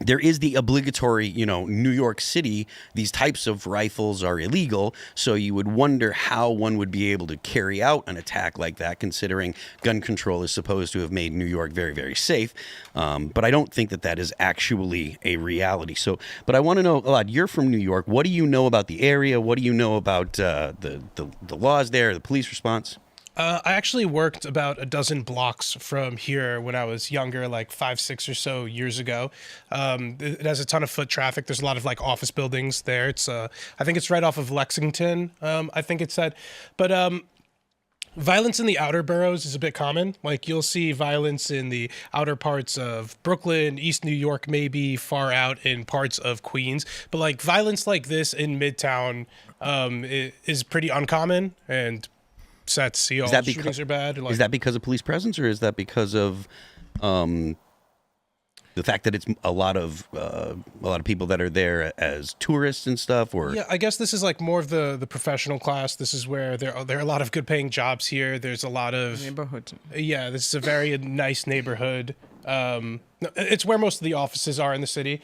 there is the obligatory, New York City, these types of rifles are illegal. So you would wonder how one would be able to carry out an attack like that, considering gun control is supposed to have made New York very, very safe. But I don't think that is actually a reality. So, but I want to know, Elad, you're from New York. What do you know about the area? What do you know about the laws there, the police response? I actually worked about a dozen blocks from here when I was younger, like 5, 6 or so years ago. It has a ton of foot traffic. There's a lot of like office buildings there. It's I think it's right off of Lexington, I think it said. But violence in the outer boroughs is a bit common. Like you'll see violence in the outer parts of Brooklyn, East New York, maybe far out in parts of Queens. But like violence like this in Midtown is pretty uncommon, and sad to see all shootings are bad. Is that because of police presence, or is that because of the fact that it's a lot of people that are there as tourists and stuff? Or yeah, I guess this is like more of the professional class. This is where there are a lot of good paying jobs here. There's a lot of neighborhood. Yeah, this is a very nice neighborhood. It's where most of the offices are in the city.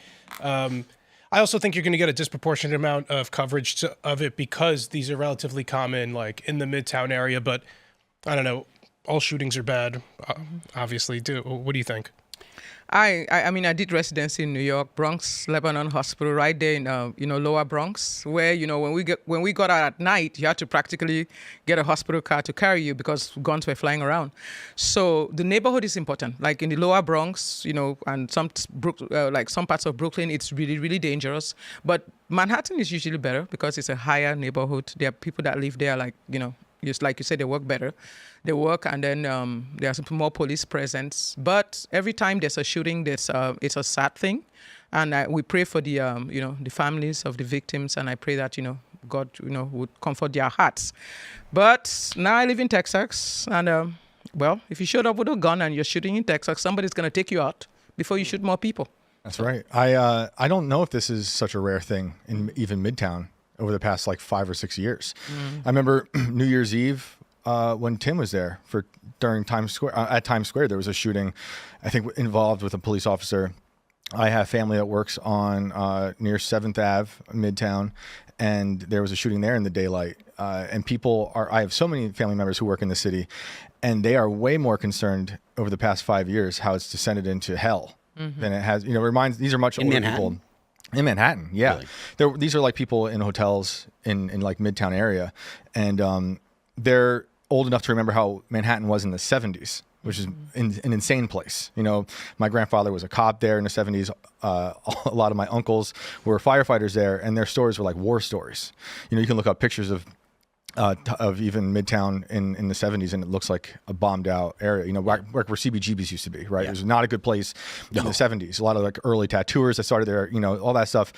I also think you're going to get a disproportionate amount of coverage of it because these are relatively common, like in the Midtown area. But I don't know, all shootings are bad, obviously. What do you think? I mean, I did residency in New York, Bronx, Lebanon Hospital, right there in Lower Bronx, where when we got out at night, you had to practically get a hospital car to carry you because guns were flying around. So the neighborhood is important. Like in the Lower Bronx, and some parts of Brooklyn, it's really, really dangerous. But Manhattan is usually better because it's a higher neighborhood. There are people that live there, just like you said, they work better. They work, and then there's more police presence. But every time there's a shooting, it's a sad thing, and we pray for the the families of the victims, and I pray that God would comfort their hearts. But now I live in Texas, and if you showed up with a gun and you're shooting in Texas, somebody's gonna take you out before you shoot more people. That's right. I don't know if this is such a rare thing in even Midtown over the past 5 or 6 years. I remember New Year's Eve when Tim was there during Times Square. At Times Square, there was a shooting, I think, involved with a police officer. I have family that works on near 7th Ave, Midtown, and there was a shooting there in the daylight. And I have so many family members who work in the city, and they are way more concerned over the past 5 years how it's descended into hell than it has. These are much older people. In Manhattan, yeah. Really? These are people in hotels in Midtown area, and they're old enough to remember how Manhattan was in the 70s, which is an insane place. My grandfather was a cop there in the 70s. A lot of my uncles were firefighters there, and their stories were like war stories. You can look up pictures of even Midtown in the 70s, and it looks like a bombed out area, where CBGB's used to be, right? Yeah. It was not a good place in the 70s. A lot of early tattooers that started there, all that stuff.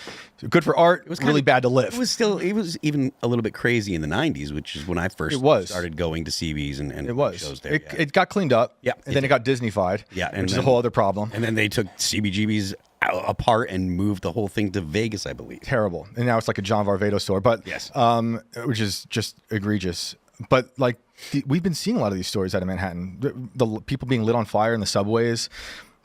Good for art, it was really bad to live. It was even a little bit crazy in the 90s, which is when I first started going to CB's and shows there. It got cleaned up, and then it got Disneyfied, which is a whole other problem. And then they took CBGB's apart and moved the whole thing to Vegas, I believe. Terrible. And now it's like a John Varvatos store, but yes, which is just egregious. But we've been seeing a lot of these stories out of Manhattan. The people being lit on fire in the subways,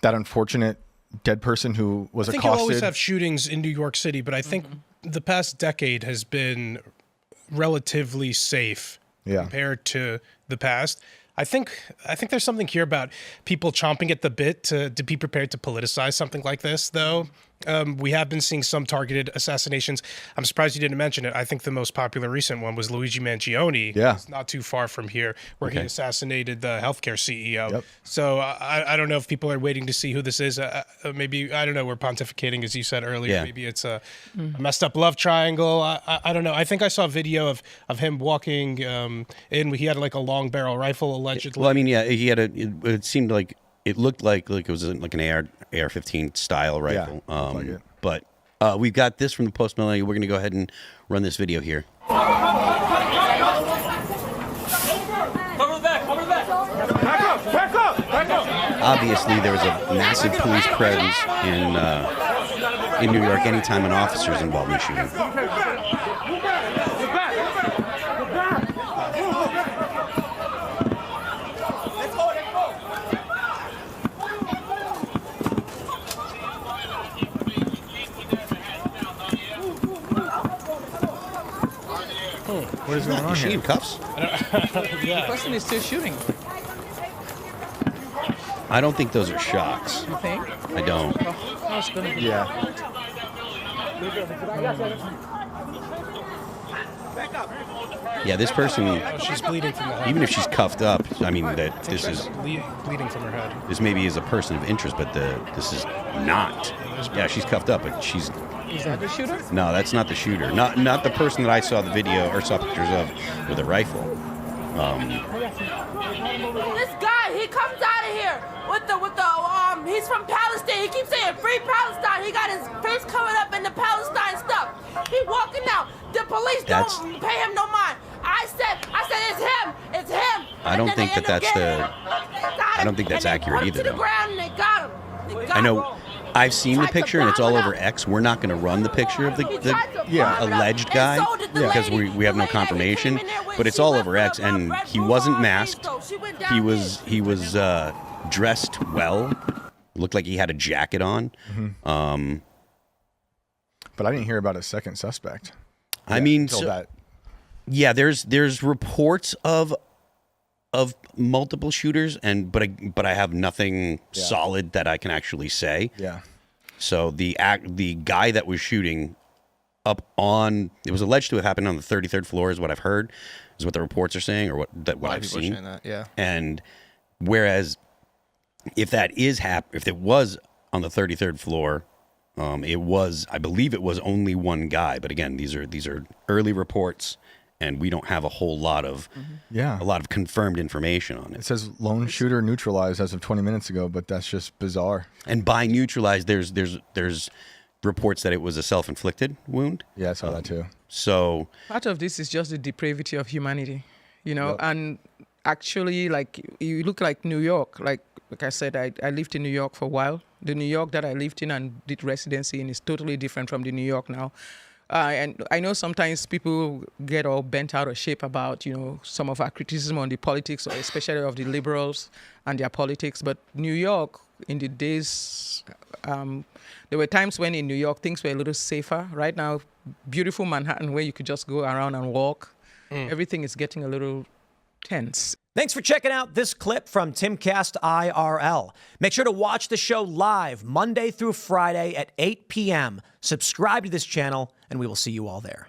that unfortunate dead person who was accosted. I think you'll always have shootings in New York City, but I think the past decade has been relatively safe compared to the past. I think there's something here about people chomping at the bit to be prepared to politicize something like this, though. We have been seeing some targeted assassinations. I'm surprised you didn't mention it. I think the most popular recent one was Luigi Mangione. Yeah. It's not too far from here, where he assassinated the healthcare CEO. Yep. So I don't know if people are waiting to see who this is. Maybe, I don't know, we're pontificating, as you said earlier. Yeah. Maybe it's a messed up love triangle. I don't know. I think I saw a video of him walking in. He had a long barrel rifle, allegedly. Well, I mean, yeah, he had it seemed like, it looked like it was like an AR-15 style rifle. Yeah, but we've got this from the Post Millennial. We're going to go ahead and run this video here. Cover the back! Back up! Obviously, there was a massive police presence in New York anytime an officer's involved in a shooting. What is going on Is she here? in cuffs? The person is still shooting. I don't think those are shots. You think? I don't. Oh, it's gonna be. Yeah. Yeah, this person, Oh, she's bleeding from the head. even if she's cuffed up, I mean that this is Bleeding from her head. this maybe is a person of interest, but this is not. Yeah, she's cuffed up, but she's Is that the shooter? no, that's not the shooter. Not the person that I saw the video or saw pictures of with a rifle. This guy, he comes out of here with the he's from Palestine. He keeps saying free Palestine. He got his face covered up in the Palestine stuff. He walking out. The police don't pay him no mind. I said it's him. It's him. I don't think I don't think that's accurate either, To the though. ground and they got him. I know. I've seen the picture and it's all over X. We're not going to run the picture of the alleged guy because we have no confirmation. But it's all over X, and he wasn't masked. He was dressed well. Looked like he had a jacket on. But I didn't hear about a second suspect. I mean, Until that. yeah, there's reports of multiple shooters, but I have nothing solid that I can actually say. Yeah. So the guy that was shooting up on, it was alleged to have happened on the 33rd floor, is what I've heard, is what the reports are saying, or what I've seen. That, yeah. And whereas if it was on the 33rd floor, I believe it was only one guy. But again, these are early reports, and we don't have a whole lot of a lot of confirmed information on It it. says lone shooter neutralized as of 20 minutes ago, but that's just bizarre. And by neutralized, there's reports that it was a self-inflicted wound. Yeah, I saw that too. So Part of this is just the depravity of humanity, Yep. and actually, like, you look like New York. Like I said, I lived in New York for a while. The New York that I lived in and did residency in is totally different from the New York now. And I know sometimes people get all bent out of shape about, some of our criticism on the politics, or especially of the liberals and their politics. But New York, in the days, there were times when in New York things were a little safer. Right now, beautiful Manhattan, where you could just go around and walk, everything is getting a little tense. Thanks for checking out this clip from Timcast IRL. Make sure to watch the show live Monday through Friday at 8 p.m. Subscribe to this channel, and we will see you all there.